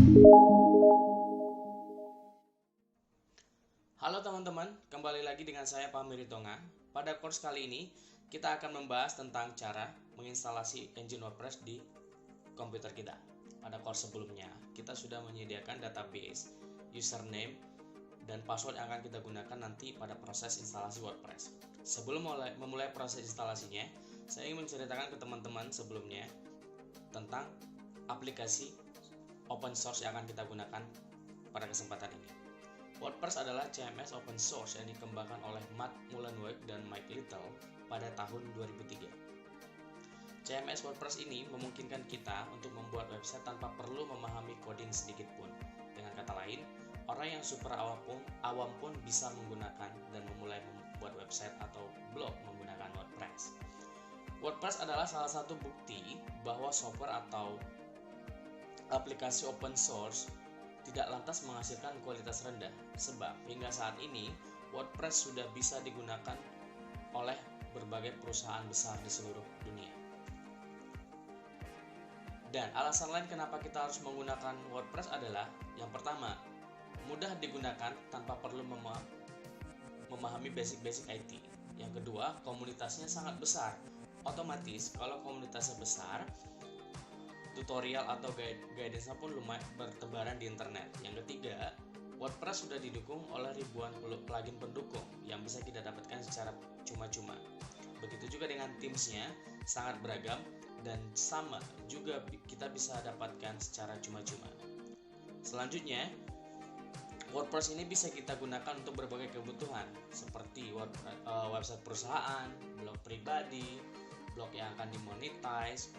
Halo teman-teman, kembali lagi dengan saya Pamiri Tonga. Pada course kali ini, kita akan membahas tentang cara menginstalasi engine WordPress di komputer kita. Pada course sebelumnya, kita sudah menyediakan database, username, dan password yang akan kita gunakan nanti pada proses instalasi WordPress. Sebelum memulai proses instalasinya, saya ingin menceritakan ke teman-teman sebelumnya tentang aplikasi open source yang akan kita gunakan pada kesempatan ini. WordPress adalah CMS open source yang dikembangkan oleh Matt Mullenweg dan Mike Little pada tahun 2003. CMS WordPress ini memungkinkan kita untuk membuat website tanpa perlu memahami coding sedikit pun. Dengan kata lain, orang yang super awam pun bisa menggunakan dan memulai membuat website atau blog menggunakan WordPress. WordPress adalah salah satu bukti bahwa software atau aplikasi open source tidak lantas menghasilkan kualitas rendah, sebab hingga saat ini WordPress sudah bisa digunakan oleh berbagai perusahaan besar di seluruh dunia. Dan alasan lain kenapa kita harus menggunakan WordPress adalah yang pertama, mudah digunakan tanpa perlu memahami basic-basic IT. Yang kedua, komunitasnya sangat besar. Otomatis kalau komunitasnya besar, tutorial atau guidance pun lumayan bertebaran di internet. Yang ketiga, WordPress sudah didukung oleh ribuan plugin pendukung yang bisa kita dapatkan secara cuma-cuma. Begitu juga dengan Themes-nya, sangat beragam dan sama juga kita bisa dapatkan secara cuma-cuma. Selanjutnya, WordPress ini bisa kita gunakan untuk berbagai kebutuhan seperti website perusahaan, blog pribadi, blog yang akan dimonetize,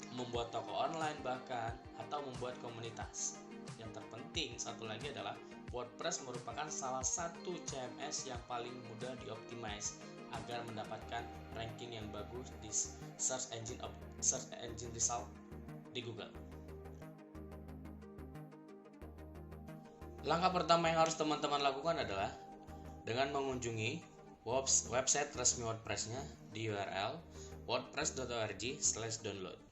membuat toko online bahkan, atau membuat komunitas. Yang terpenting satu lagi adalah WordPress merupakan salah satu CMS yang paling mudah dioptimize agar mendapatkan ranking yang bagus di search engine result di Google. Langkah pertama yang harus teman-teman lakukan adalah dengan mengunjungi website resmi WordPress-nya di URL wordpress.org/download.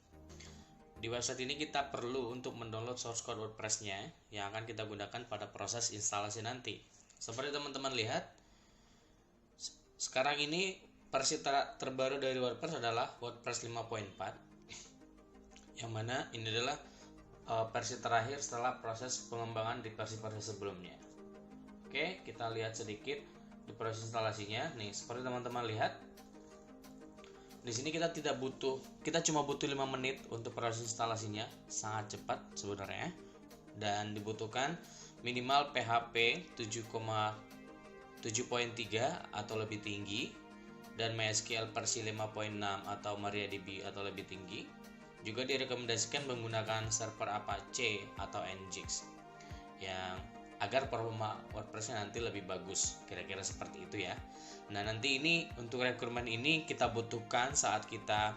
Di website ini kita perlu untuk mendownload source code WordPress-nya yang akan kita gunakan pada proses instalasi nanti. Seperti teman-teman lihat, sekarang ini versi terbaru dari WordPress adalah WordPress 5.4, yang mana ini adalah versi terakhir setelah proses pengembangan di versi-versi sebelumnya. Oke, kita lihat sedikit di proses instalasinya. Nih, seperti teman-teman lihat, di sini kita cuma butuh 5 menit untuk proses instalasinya, sangat cepat sebenarnya, dan dibutuhkan minimal PHP 7.3 atau lebih tinggi dan MySQL versi 5.6 atau MariaDB atau lebih tinggi. Juga direkomendasikan menggunakan server Apache atau Nginx yang agar performa WordPress-nya nanti lebih bagus, kira-kira seperti itu ya. Nah, nanti ini untuk requirement ini kita butuhkan saat kita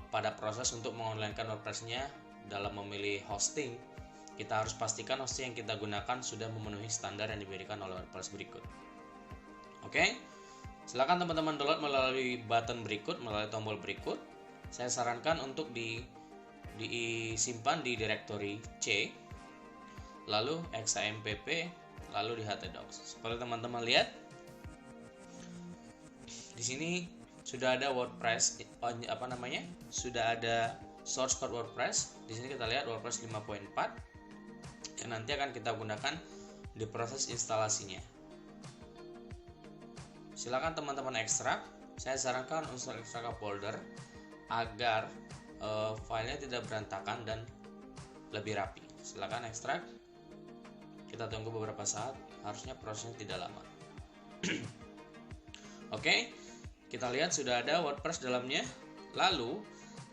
pada proses untuk mengonlinekan WordPress-nya. Dalam memilih hosting, kita harus pastikan hosting yang kita gunakan sudah memenuhi standar yang diberikan oleh WordPress berikut. Oke, silakan teman-teman download melalui button berikut, melalui tombol berikut. Saya sarankan untuk disimpan di directory C, lalu exampp, lalu di htdocs. Seperti teman-teman lihat, di sini sudah ada WordPress, sudah ada source code WordPress. Di sini kita lihat WordPress 5.4 yang nanti akan kita gunakan di proses instalasinya. Silakan teman-teman ekstrak. Saya sarankan untuk ekstrak ke folder agar filenya tidak berantakan dan lebih rapi. Silakan ekstrak. Kita tunggu beberapa saat, harusnya prosesnya tidak lama. Oke, kita lihat sudah ada WordPress dalamnya. Lalu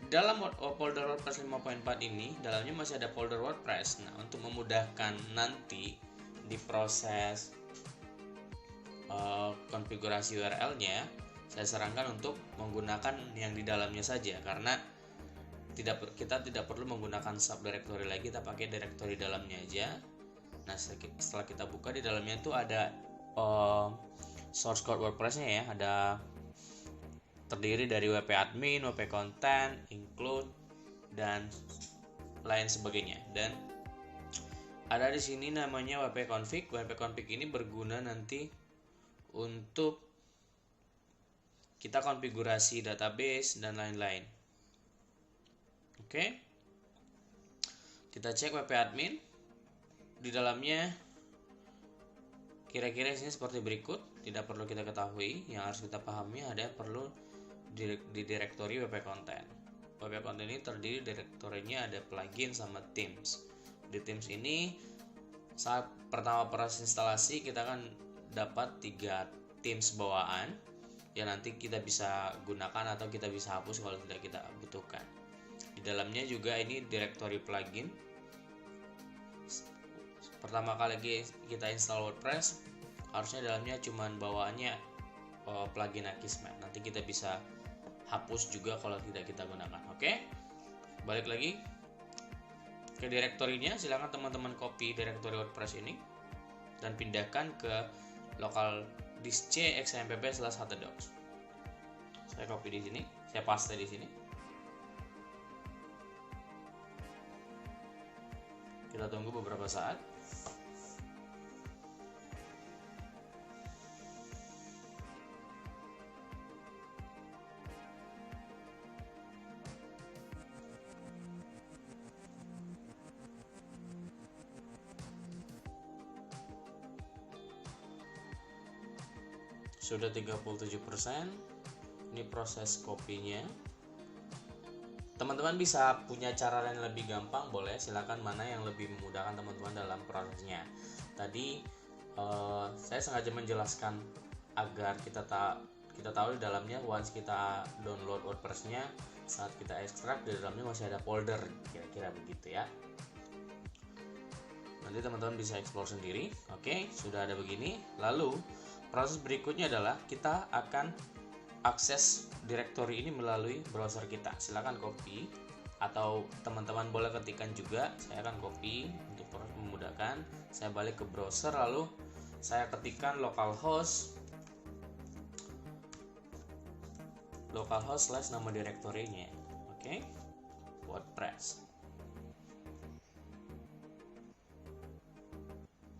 dalam folder WordPress 5.4 ini, dalamnya masih ada folder WordPress. Nah, untuk memudahkan nanti di proses konfigurasi URL-nya, saya sarankan untuk menggunakan yang di dalamnya saja, karena kita tidak perlu menggunakan subdirectory lagi, kita pakai directory dalamnya aja. Nah, setelah kita buka, di dalamnya itu ada source code WordPress-nya ya, ada terdiri dari WP admin, WP content, include, dan lain sebagainya. Dan ada di sini namanya wp-config. Wp-config ini berguna nanti untuk kita konfigurasi database dan lain-lain. Oke. Kita cek wp admin. Di dalamnya kira-kira isinya seperti berikut. Tidak perlu kita ketahui, yang harus kita pahami ada perlu di direktori wp content. Wp content ini terdiri direktorinya ada plugin sama themes. Di themes ini saat pertama proses instalasi kita akan dapat 3 themes bawaan yang nanti kita bisa gunakan atau kita bisa hapus kalau tidak kita butuhkan. Di dalamnya juga ini direktori plugin. Pertama kali kita install WordPress, harusnya dalamnya cuman bawaannya plugin Akismet. Nanti kita bisa hapus juga kalau tidak kita gunakan. Oke, balik lagi ke direktorinya. Silahkan teman-teman copy direktori WordPress ini dan pindahkan ke local disk C xmpp/htdocs. Saya copy di sini, saya paste di sini. Kita tunggu beberapa saat. Sudah 37%. Ini proses kopinya. Teman-teman bisa punya cara yang lebih gampang, boleh silakan, mana yang lebih memudahkan teman-teman dalam prosesnya. Tadi saya sengaja menjelaskan agar kita tahu di dalamnya once kita download WordPress-nya, saat kita ekstrak di dalamnya masih ada folder, kira-kira begitu ya. Nanti teman-teman bisa explore sendiri. Oke, sudah ada begini. Lalu proses berikutnya adalah kita akan akses direktori ini melalui browser kita. Silakan copy atau teman-teman boleh ketikkan juga. Saya akan copy untuk memudahkan. Saya balik ke browser, lalu saya ketikkan localhost / nama direktorinya. Oke, WordPress.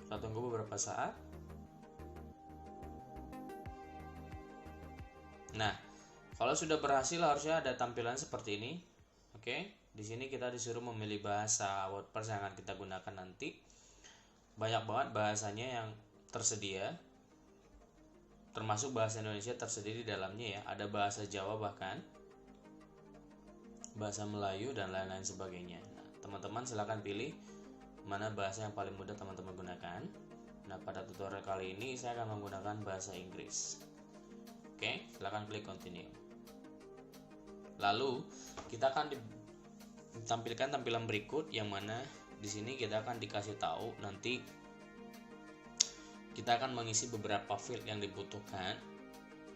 Kita tunggu beberapa saat. Nah, kalau sudah berhasil harusnya ada tampilan seperti ini. Oke, di sini kita disuruh memilih bahasa WordPress yang akan kita gunakan nanti. Banyak banget bahasanya yang tersedia. Termasuk bahasa Indonesia tersedia di dalamnya ya. Ada bahasa Jawa bahkan, bahasa Melayu dan lain-lain sebagainya. Nah, teman-teman silahkan pilih mana bahasa yang paling mudah teman-teman gunakan. Nah, pada tutorial kali ini saya akan menggunakan bahasa Inggris. Oke, silahkan klik continue. Lalu kita akan ditampilkan tampilan berikut, yang mana di sini kita akan dikasih tahu nanti kita akan mengisi beberapa field yang dibutuhkan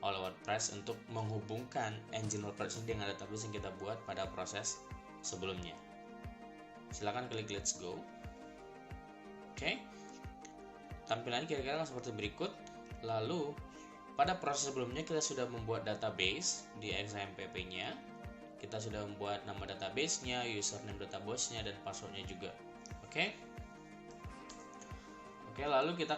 oleh WordPress untuk menghubungkan engine WordPress ini dengan database yang kita buat pada proses sebelumnya. Silahkan klik let's go. Oke, tampilannya kira-kira seperti berikut. Lalu pada proses sebelumnya kita sudah membuat database di XAMPP-nya. Kita sudah membuat nama database-nya, username database-nya, dan password-nya juga. Oke, lalu kita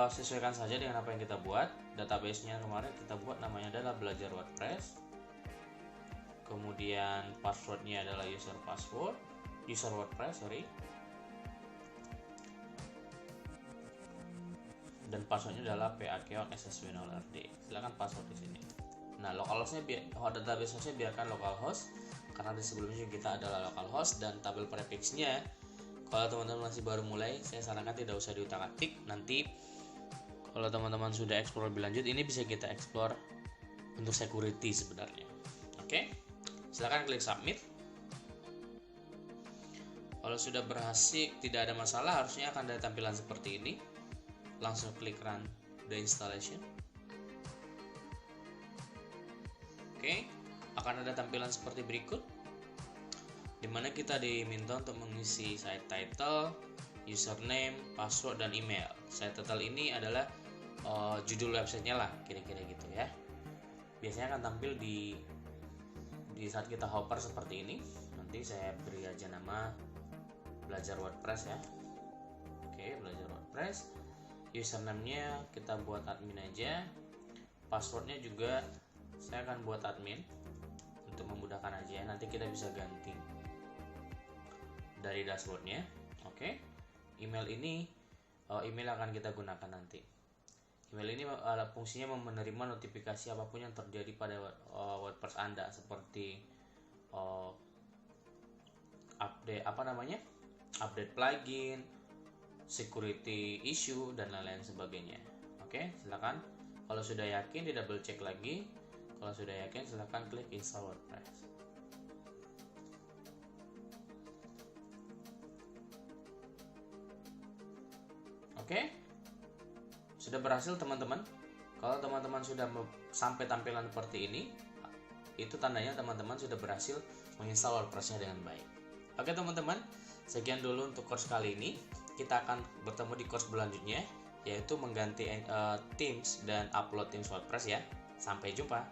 sesuaikan saja dengan apa yang kita buat. Database-nya kemarin kita buat namanya adalah belajar WordPress. Kemudian password-nya adalah user WordPress, dan passwordnya adalah PAKEON_SSW0RD. Silakan password di sini. Nah, localhost-nya database-nya biarkan localhost karena di sebelumnya kita adalah localhost, dan tabel prefix-nya kalau teman-teman masih baru mulai saya sarankan tidak usah diutak-atik. Nanti kalau teman-teman sudah explore lebih lanjut, ini bisa kita explore untuk security sebenarnya. Oke, silakan klik submit. Kalau sudah berhasil, tidak ada masalah, harusnya akan ada tampilan seperti ini. Langsung klik run the installation. Oke, akan ada tampilan seperti berikut, dimana kita diminta untuk mengisi site title, username, password, dan email. Site title ini adalah judul websitenya lah, kira-kira gitu ya. Biasanya akan tampil di saat kita hopper seperti ini. Nanti saya beri aja nama belajar WordPress ya. belajar WordPress. Username-nya kita buat admin aja. Passwordnya juga saya akan buat admin untuk memudahkan aja. Nanti kita bisa ganti dari dashboardnya. Oke. Email ini email akan kita gunakan nanti. Email ini fungsinya menerima notifikasi apapun yang terjadi pada WordPress Anda, seperti update plugin, security issue, dan lain-lain sebagainya. Oke, silakan. Kalau sudah yakin, di double check lagi. Kalau sudah yakin, silakan klik install WordPress. Oke, sudah berhasil teman-teman. Kalau teman-teman sudah sampai tampilan seperti ini, itu tandanya teman-teman sudah berhasil menginstal WordPress-nya dengan baik. Oke teman-teman, sekian dulu untuk course kali ini. Kita akan bertemu di course selanjutnya, yaitu mengganti themes dan upload themes WordPress ya. Sampai jumpa.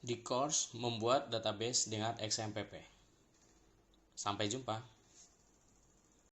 di course membuat database dengan XMPP. Sampai jumpa.